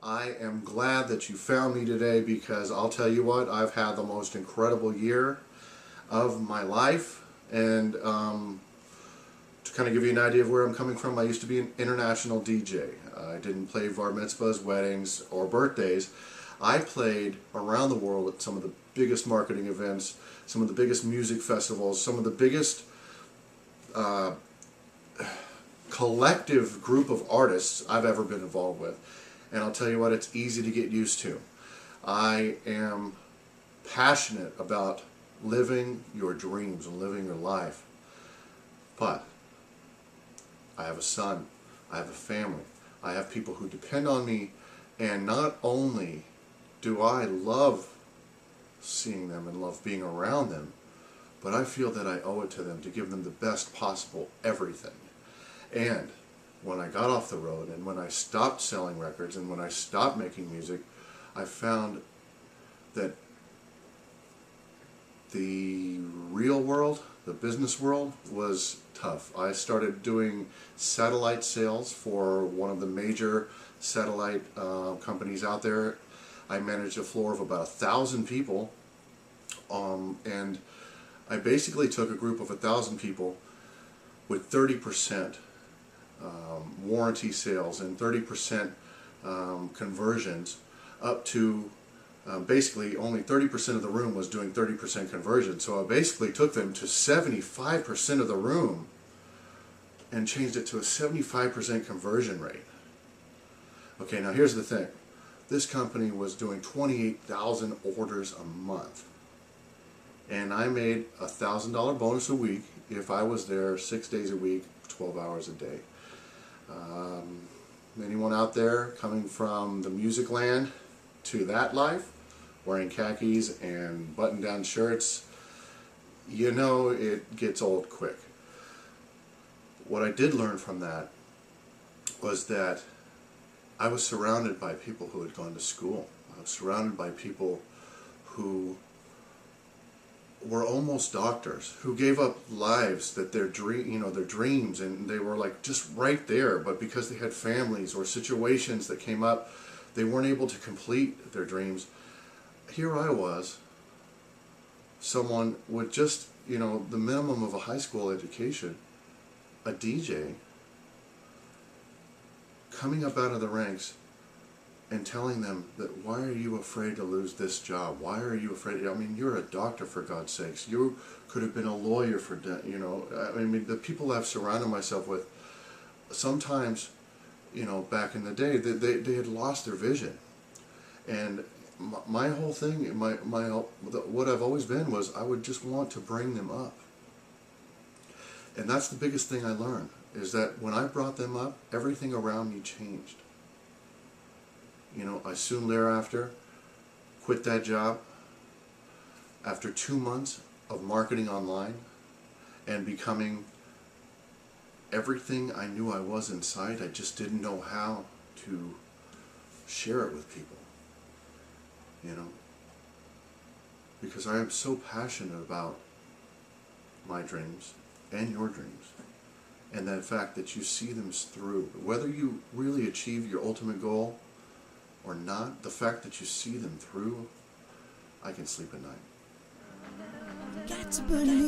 I am glad that you found me today because I'll tell you what, I've had the most incredible year of my life. And to kind of give you an idea of where I'm coming from, I used to be an international DJ. I didn't play bar mitzvahs, weddings, or birthdays. I played around the world at some of the biggest marketing events, some of the biggest music festivals, some of the biggest collective group of artists I've ever been involved with. And I'll tell you what, it's easy to get used to. I am passionate about living your dreams and living your life. But I have a son, I have a family, I have people who depend on me, and not only do I love seeing them and love being around them, but I feel that I owe it to them to give them the best possible everything. And when I got off the road and when I stopped selling records and when I stopped making music, I found that the real world, the business world, was tough. I started doing satellite sales for one of the major satellite companies out there. I managed a floor of about 1,000 people, and I basically took a group of 1,000 people with 30% warranty sales and 30% conversions up to basically only 30% of the room was doing 30% conversion. So I basically took them to 75% of the room and changed it to a 75% conversion rate. Okay, now here's the thing. This company was doing 28,000 orders a month. And I made a $1,000 bonus a week if I was there 6 days a week, 12 hours a day. Anyone out there coming from the music land to that life, wearing khakis and button-down shirts, you know it gets old quick. What I did learn from that was that I was surrounded by people who had gone to school. I was surrounded by people who were almost doctors, who gave up lives that their dreams, and they were like just right there, but because they had families or situations that came up, they weren't able to complete their dreams. Here I was, someone with just, the minimum of a high school education, a DJ, coming up out of the ranks and telling them that, why are you afraid to lose this job? Why are you afraid? I mean, you're a doctor, for God's sakes. You could have been a lawyer for, I mean, the people I've surrounded myself with, sometimes, back in the day, they had lost their vision. And my whole thing, what I've always been was I would just want to bring them up. And that's the biggest thing I learned, is that when I brought them up, everything around me changed. I soon thereafter quit that job after 2 months of marketing online and becoming everything I knew I was inside. I just didn't know how to share it with people, because I am so passionate about my dreams and your dreams, and the fact that you see them through. Whether you really achieve your ultimate goal or not, the fact that you see them through, I can sleep at night. Got to believe.